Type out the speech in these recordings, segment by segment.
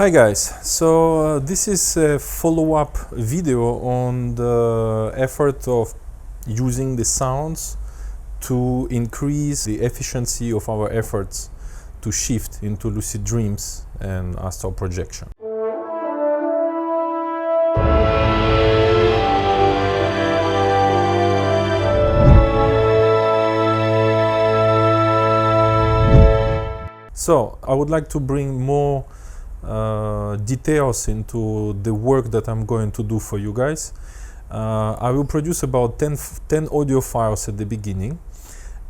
Hi guys, so this is a follow-up video on the effort of using the sounds to increase the efficiency of our efforts to shift into lucid dreams and astral projection. So I would like to bring more details into the work that I'm going to do for you guys. I will produce about 10 audio files at the beginning,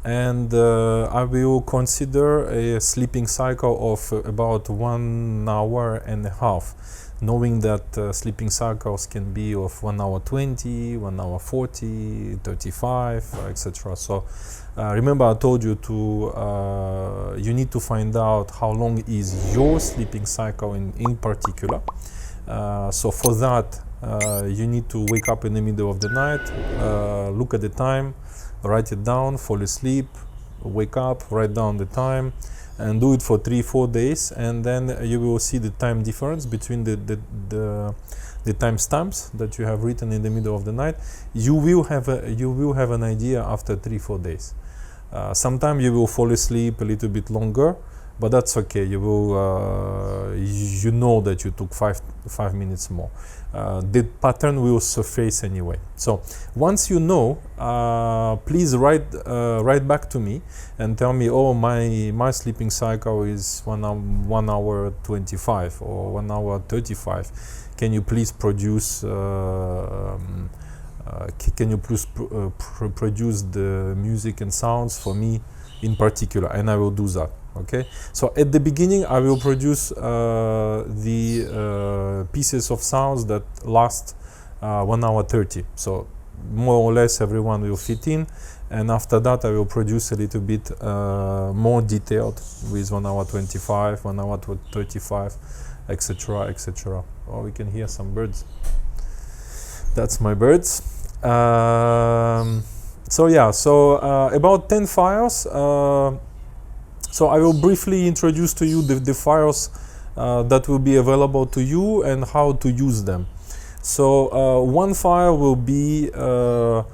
and I will consider a sleeping cycle of about 1 hour and a half, knowing that sleeping cycles can be of 1 hour 20, 1 hour 40, 35, etc. So remember I told you to you need to find out how long is your sleeping cycle in particular. So for that you need to wake up in the middle of the night, look at the time, write it down, fall asleep, wake up, write down the time, and do it for 3-4 days, and then you will see the time difference between the timestamps that you have written in the middle of the night. You will have an idea after 3-4 days. Sometimes you will fall asleep a little bit longer, but that's okay. You will you know that you took 5 minutes more. The pattern will surface anyway. So once you know, please write back to me and tell me, oh, my sleeping cycle is 1 hour 25 or 1 hour 35. Can you please produce produce the music and sounds for me in particular? And I will do that. Okay, so at the beginning I will produce the pieces of sounds that last 1 hour 30, so more or less everyone will fit in, and after that I will produce a little bit more detailed with 1 hour 25, 1 hour 35, etc, etc. Oh, we can hear some birds. That's my birds. So yeah, so about 10 files. So I will briefly introduce to you the files that will be available to you and how to use them. So one file will be, the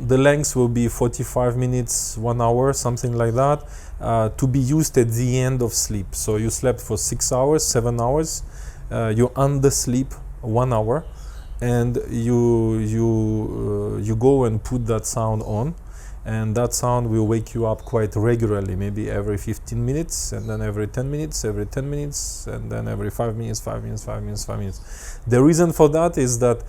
length will be 45 minutes, 1 hour, something like that, to be used at the end of sleep. So you slept for 6 hours, 7 hours, you undersleep 1 hour, and you go and put that sound on. And that sound will wake you up quite regularly, maybe every 15 minutes, and then every 10 minutes, every 10 minutes, and then every 5 minutes, 5 minutes, 5 minutes, 5 minutes. The reason for that is that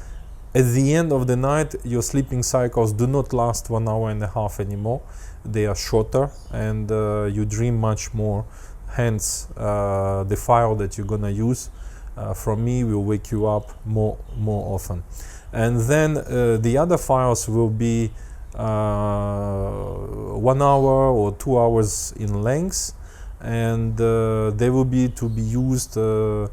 at the end of the night, your sleeping cycles do not last 1 hour and a half anymore. They are shorter, and you dream much more. Hence, the file that you're gonna use from me will wake you up more often. And then the other files will be 1 hour or 2 hours in length, and they will be to be used for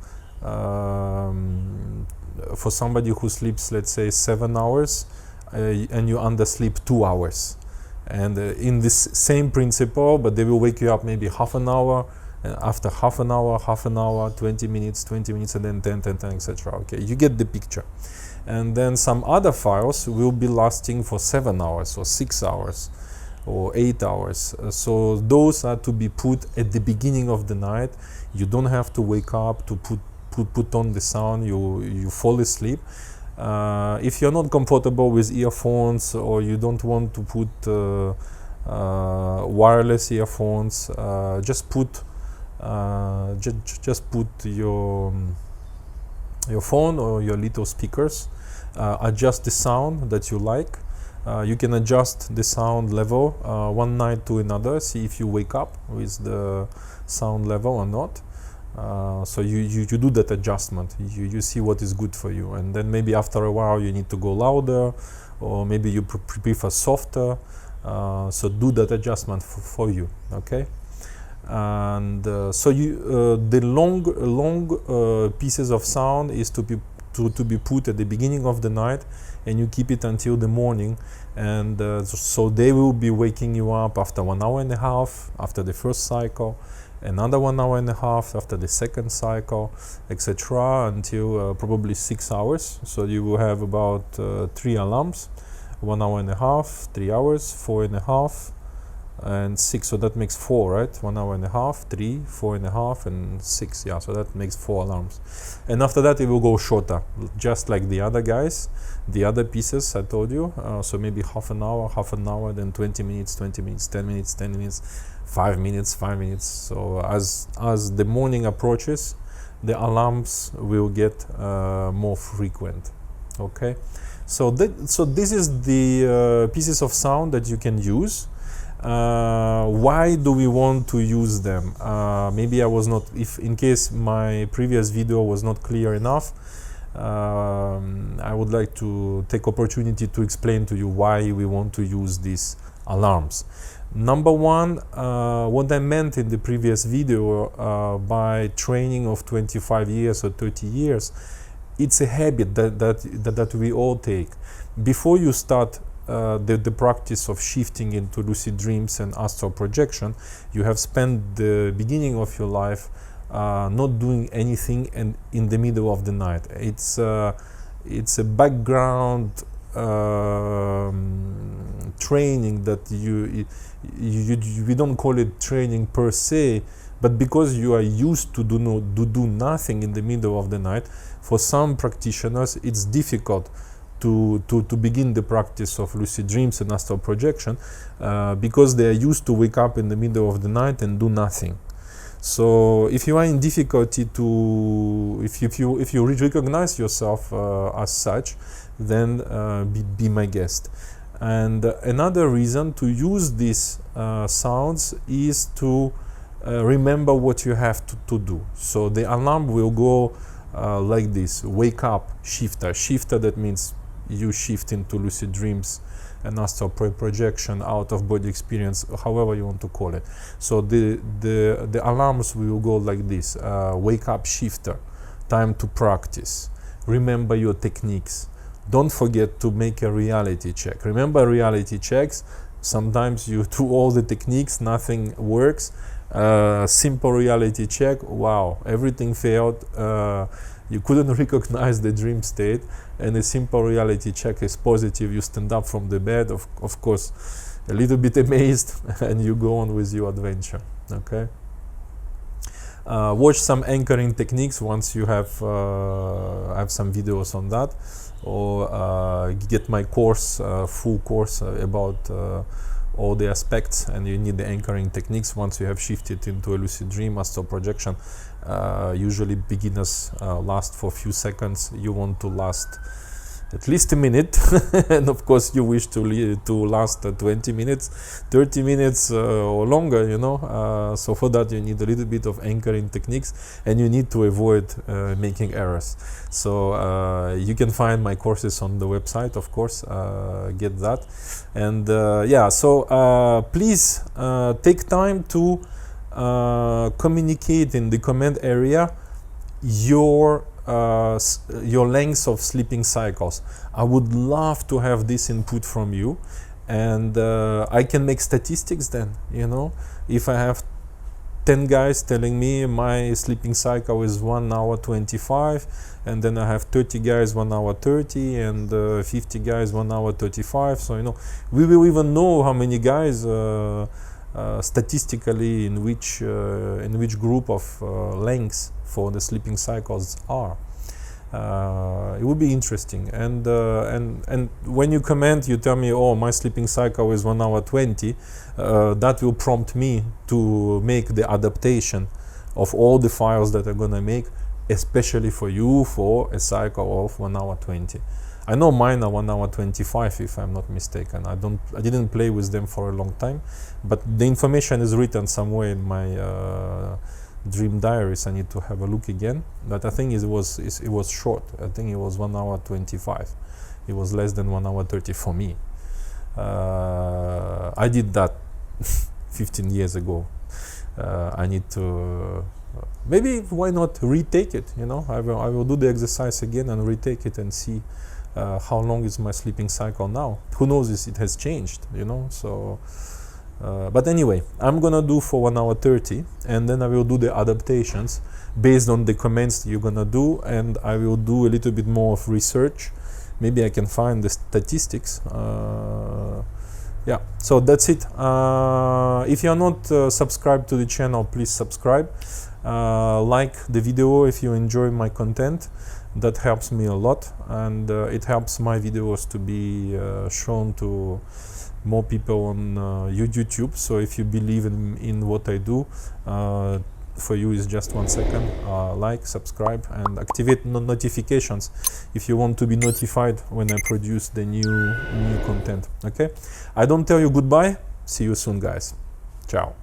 somebody who sleeps, let's say, 7 hours, and you undersleep 2 hours. And in this same principle, but they will wake you up maybe half an hour, and after half an hour, 20 minutes, and then 10, etc. Okay, you get the picture. And then some other files will be lasting for 7 hours or 6 hours or 8 hours. So those are to be put at the beginning of the night. You don't have to wake up to put on the sound. You fall asleep. If you're not comfortable with earphones, or you don't want to put wireless earphones, just put your phone or your little speakers, adjust the sound that you like. You can adjust the sound level one night to another, see if you wake up with the sound level or not. So you do that adjustment, you see what is good for you, and then maybe after a while you need to go louder, or maybe you prefer softer, so do that adjustment for you. Okay. And so the long pieces of sound is to be put at the beginning of the night, and you keep it until the morning, and so they will be waking you up after 1 hour and a half after the first cycle, another 1 hour and a half after the second cycle, etc., until probably 6 hours. So you will have about 3 alarms, 1 hour and a half, 3 hours, 4.5, and 6. So that makes 4, right? 1 hour and a half, 3, 4.5, and 6. Yeah, so that makes 4 alarms. And after that, it will go shorter, just like the other guys, the other pieces I told you. So maybe half an hour, then 20 minutes, 20 minutes, 10 minutes, 10 minutes, 5 minutes, 5 minutes. So as the morning approaches, the alarms will get more frequent. Okay, so this is the pieces of sound that you can use. Why do we want to use them? Maybe I was not, if in case my previous video was not clear enough, I would like to take opportunity to explain to you why we want to use these alarms. Number one, what I meant in the previous video by training of 25 years or 30 years, it's a habit that we all take. Before you start the practice of shifting into lucid dreams and astral projection, you have spent the beginning of your life not doing anything and in the middle of the night. It's a background training that we don't call it training per se, but because you are used to do nothing in the middle of the night, for some practitioners it's difficult to begin the practice of lucid dreams and astral projection because they are used to wake up in the middle of the night and do nothing. So if you are in difficulty if you recognize yourself as such, then be my guest. And another reason to use these sounds is to remember what you have to do. So the alarm will go like this: wake up, shifter. Shifter, that means you shift into lucid dreams and astral projection, out of body experience, however you want to call it. So the alarms will go like this: wake up, shifter, time to practice, remember your techniques, don't forget to make a reality check. Remember reality checks, sometimes you do all the techniques, nothing works. Simple reality check, wow, everything failed, you couldn't recognize the dream state, and a simple reality check is positive. You stand up from the bed, of course a little bit amazed, and you go on with your adventure. Okay, watch some anchoring techniques once you have some videos on that, or get my course, full course about all the aspects, and you need the anchoring techniques once you have shifted into a lucid dream, astral projection. Usually beginners last for a few seconds. You want to last at least a minute and of course you wish to last 20 minutes, 30 minutes or longer, you know. So for that you need a little bit of anchoring techniques, and you need to avoid making errors. So you can find my courses on the website, of course, get that. And yeah, so please take time to communicate in the comment area your lengths of sleeping cycles. I would love to have this input from you, and I can make statistics then, you know. If I have 10 guys telling me my sleeping cycle is 1 hour 25, and then I have 30 guys 1 hour 30, and 50 guys 1 hour 35, so you know, we will even know how many guys statistically in which group of lengths for the sleeping cycles are. It would be interesting, and when you comment, you tell me, oh, my sleeping cycle is 1 hour 20. That will prompt me to make the adaptation of all the files that I'm gonna make, especially for you, for a cycle of 1 hour 20. I know mine are 1 hour 25, if I'm not mistaken. I didn't play with them for a long time, but the information is written somewhere in my dream diaries. I need to have a look again, but I think it was short. I think it was 1 hour 25. It was less than 1 hour 30 for me. I did that 15 years ago. I need to maybe, why not retake it, you know. I will do the exercise again and retake it and see how long is my sleeping cycle now. Who knows if it has changed, you know. So But anyway, I'm gonna do for 1 hour 30, and then I will do the adaptations based on the comments you're gonna do, and I will do a little bit more of research. Maybe I can find the statistics. Yeah, so that's it. If you're not subscribed to the channel, please subscribe. Like the video if you enjoy my content. That helps me a lot, and it helps my videos to be shown to more people on YouTube. So if you believe in what I do, for you is just 1 second. Like, subscribe, and activate notifications if you want to be notified when I produce the new content. Okay, I don't tell you goodbye. See you soon, guys. Ciao.